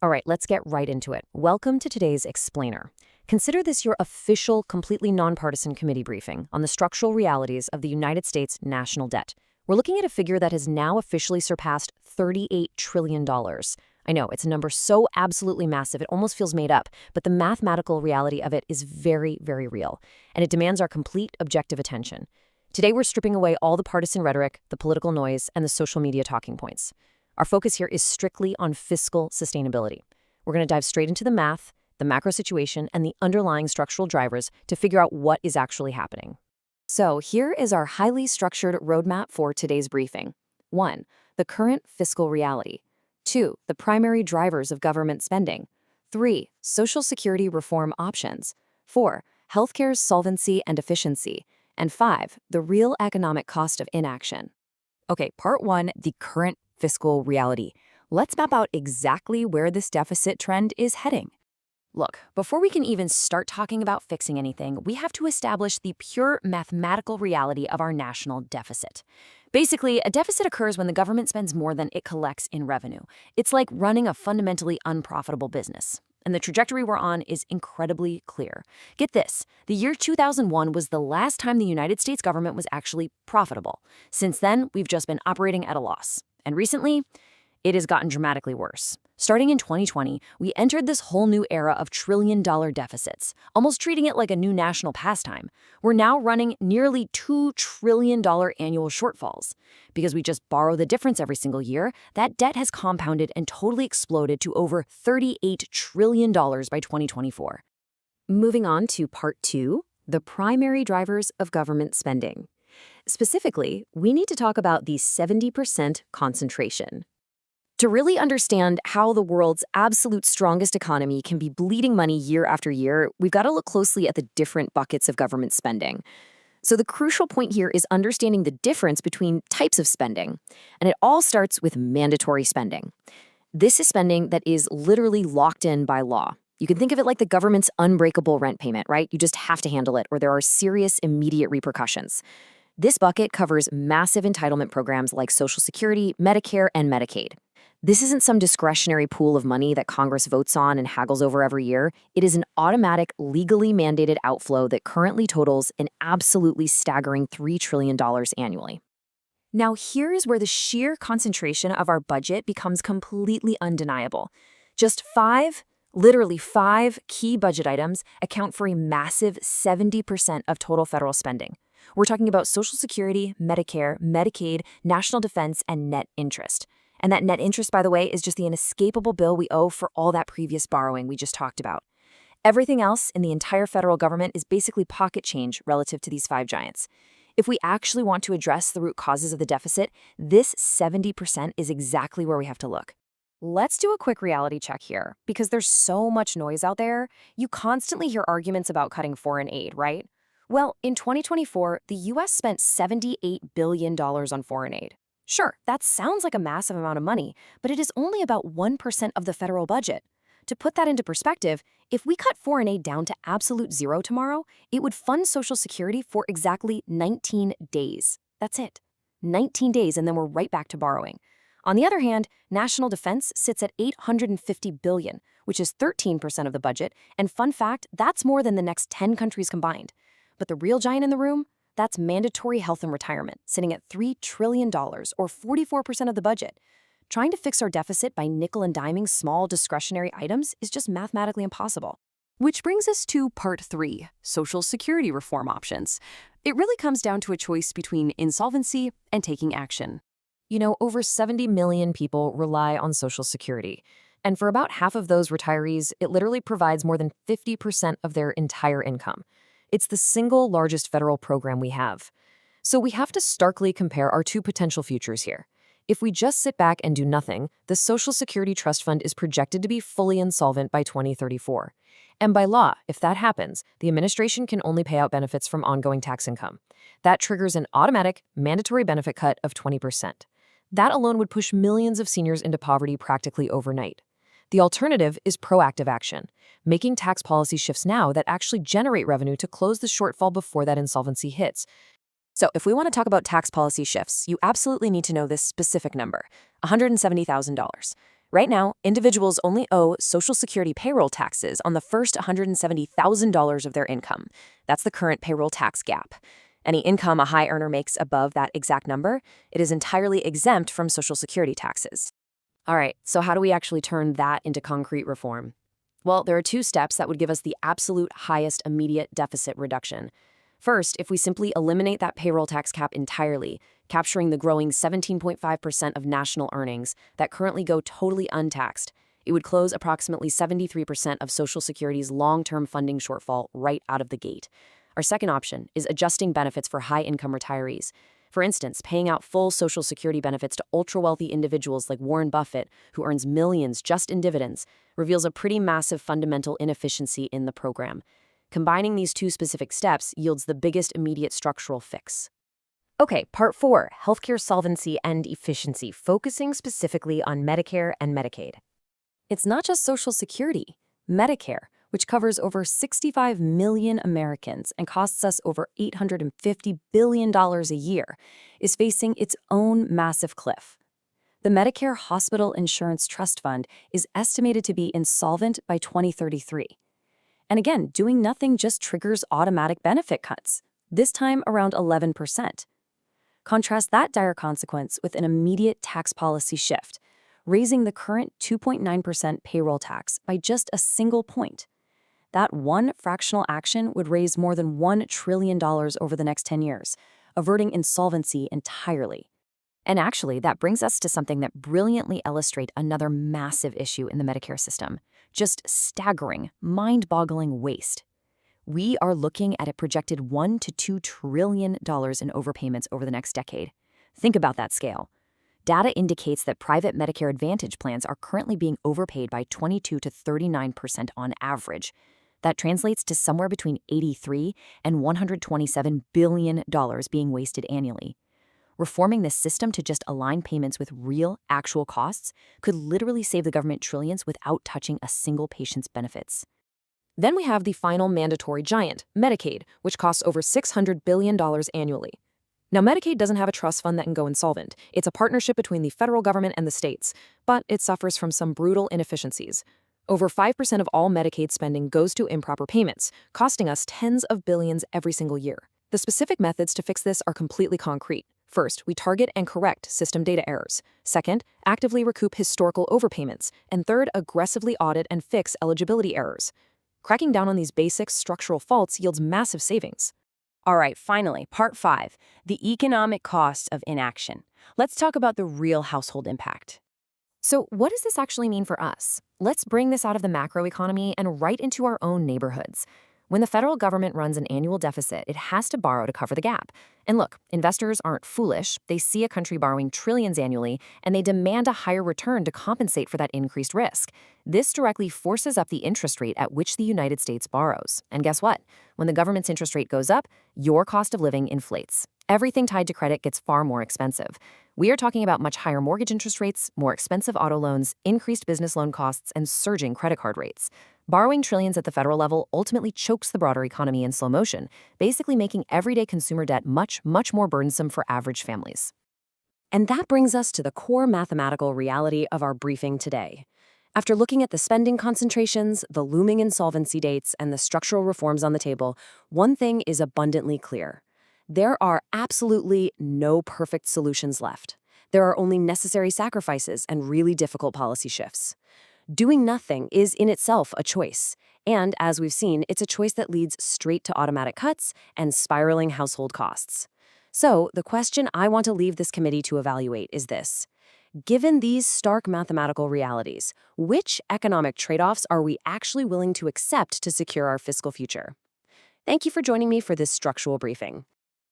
All right, let's get right into it. Welcome to today's Explainer. Consider this your official, completely nonpartisan committee briefing on the structural realities of the United States national debt. We're looking at a figure that has now officially surpassed $38 trillion. I know, it's a number so absolutely massive, it almost feels made up, but the mathematical reality of it is very, very real, and it demands our complete objective attention. Today, we're stripping away all the partisan rhetoric, the political noise, and the social media talking points. Our focus here is strictly on fiscal sustainability. We're going to dive straight into the math, the macro situation, and the underlying structural drivers to figure out what is actually happening. So here is our highly structured roadmap for today's briefing. 1. The current fiscal reality. 2. The primary drivers of government spending. 3. Social Security reform options. 4. Healthcare's solvency and efficiency. And 5. The real economic cost of inaction. Okay, part 1, the current fiscal reality. Let's map out exactly where this deficit trend is heading. Look, before we can even start talking about fixing anything, we have to establish the pure mathematical reality of our national deficit. Basically, a deficit occurs when the government spends more than it collects in revenue. It's like running a fundamentally unprofitable business. And the trajectory we're on is incredibly clear. Get this, the year 2001 was the last time the United States government was actually profitable. Since then, we've just been operating at a loss. And recently, it has gotten dramatically worse. Starting in 2020, we entered this whole new era of trillion-dollar deficits, almost treating it like a new national pastime. We're now running nearly $2 trillion annual shortfalls. Because we just borrow the difference every single year, that debt has compounded and totally exploded to over $38 trillion by 2024. Moving on to part 2, the primary drivers of government spending. Specifically, we need to talk about the 70% concentration. To really understand how the world's absolute strongest economy can be bleeding money year after year, we've got to look closely at the different buckets of government spending. So the crucial point here is understanding the difference between types of spending. And it all starts with mandatory spending. This is spending that is literally locked in by law. You can think of it like the government's unbreakable rent payment, right? You just have to handle it, or there are serious immediate repercussions. This bucket covers massive entitlement programs like Social Security, Medicare, and Medicaid. This isn't some discretionary pool of money that Congress votes on and haggles over every year. It is an automatic, legally mandated outflow that currently totals an absolutely staggering $3 trillion annually. Now, here is where the sheer concentration of our budget becomes completely undeniable. Just literally five key budget items account for a massive 70% of total federal spending. We're talking about Social Security, Medicare, Medicaid, national defense, and net interest. And that net interest, by the way, is just the inescapable bill we owe for all that previous borrowing we just talked about. Everything else in the entire federal government is basically pocket change relative to these 5 giants. If we actually want to address the root causes of the deficit, this 70% is exactly where we have to look. Let's do a quick reality check here, because there's so much noise out there. You constantly hear arguments about cutting foreign aid, right? Well, in 2024, the U.S. spent $78 billion on foreign aid. Sure, that sounds like a massive amount of money, but it is only about 1% of the federal budget. To put that into perspective, if we cut foreign aid down to absolute zero tomorrow, it would fund Social Security for exactly 19 days. That's it. 19 days, and then we're right back to borrowing. On the other hand, national defense sits at $850 billion, which is 13% of the budget, and fun fact, that's more than the next 10 countries combined. But the real giant in the room? That's mandatory health and retirement, sitting at $3 trillion, or 44% of the budget. Trying to fix our deficit by nickel and diming small discretionary items is just mathematically impossible. Which brings us to part 3, Social Security reform options. It really comes down to a choice between insolvency and taking action. You know, over 70 million people rely on Social Security. And for about half of those retirees, it literally provides more than 50% of their entire income. It's the single largest federal program we have. So we have to starkly compare our 2 potential futures here. If we just sit back and do nothing, the Social Security Trust Fund is projected to be fully insolvent by 2034. And by law, if that happens, the administration can only pay out benefits from ongoing tax income. That triggers an automatic, mandatory benefit cut of 20%. That alone would push millions of seniors into poverty practically overnight. The alternative is proactive action, making tax policy shifts now that actually generate revenue to close the shortfall before that insolvency hits. So if we want to talk about tax policy shifts, you absolutely need to know this specific number, $170,000. Right now, individuals only owe Social Security payroll taxes on the first $170,000 of their income. That's the current payroll tax gap. Any income a high earner makes above that exact number, it is entirely exempt from Social Security taxes. All right, so how do we actually turn that into concrete reform? Well, there are two steps that would give us the absolute highest immediate deficit reduction. First, if we simply eliminate that payroll tax cap entirely, capturing the growing 17.5% of national earnings that currently go totally untaxed, it would close approximately 73% of Social Security's long-term funding shortfall right out of the gate. Our second option is adjusting benefits for high-income retirees. For instance, paying out full Social Security benefits to ultra-wealthy individuals like Warren Buffett, who earns millions just in dividends, reveals a pretty massive fundamental inefficiency in the program. Combining these two specific steps yields the biggest immediate structural fix. Okay, part 4, healthcare solvency and efficiency, focusing specifically on Medicare and Medicaid. It's not just Social Security. Medicare, which covers over 65 million Americans and costs us over $850 billion a year, is facing its own massive cliff. The Medicare Hospital Insurance Trust Fund is estimated to be insolvent by 2033. And again, doing nothing just triggers automatic benefit cuts, this time around 11%. Contrast that dire consequence with an immediate tax policy shift, raising the current 2.9% payroll tax by just a single point. That one fractional action would raise more than $1 trillion over the next 10 years, averting insolvency entirely. And actually, that brings us to something that brilliantly illustrates another massive issue in the Medicare system. Just staggering, mind-boggling waste. We are looking at a projected $1 to $2 trillion in overpayments over the next decade. Think about that scale. Data indicates that private Medicare Advantage plans are currently being overpaid by 22 to 39% on average. That translates to somewhere between $83 and $127 billion being wasted annually. Reforming this system to just align payments with real, actual costs could literally save the government trillions without touching a single patient's benefits. Then we have the final mandatory giant, Medicaid, which costs over $600 billion annually. Now, Medicaid doesn't have a trust fund that can go insolvent. It's a partnership between the federal government and the states, but it suffers from some brutal inefficiencies. Over 5% of all Medicaid spending goes to improper payments, costing us tens of billions every single year. The specific methods to fix this are completely concrete. First, we target and correct system data errors. Second, actively recoup historical overpayments. And third, aggressively audit and fix eligibility errors. Cracking down on these basic structural faults yields massive savings. All right, finally, part 5, the economic cost of inaction. Let's talk about the real household impact. So what does this actually mean for us? Let's bring this out of the macroeconomy and right into our own neighborhoods. When the federal government runs an annual deficit, it has to borrow to cover the gap. And look, investors aren't foolish. They see a country borrowing trillions annually, and they demand a higher return to compensate for that increased risk. This directly forces up the interest rate at which the United States borrows. And guess what? When the government's interest rate goes up, your cost of living inflates. Everything tied to credit gets far more expensive. We are talking about much higher mortgage interest rates, more expensive auto loans, increased business loan costs, and surging credit card rates. Borrowing trillions at the federal level ultimately chokes the broader economy in slow motion, basically making everyday consumer debt much more burdensome for average families. And that brings us to the core mathematical reality of our briefing today. After looking at the spending concentrations, the looming insolvency dates, and the structural reforms on the table, one thing is abundantly clear. There are absolutely no perfect solutions left. There are only necessary sacrifices and really difficult policy shifts. Doing nothing is in itself a choice, and as we've seen, it's a choice that leads straight to automatic cuts and spiraling household costs. So, the question I want to leave this committee to evaluate is this. Given these stark mathematical realities, which economic trade-offs are we actually willing to accept to secure our fiscal future? Thank you for joining me for this structural briefing.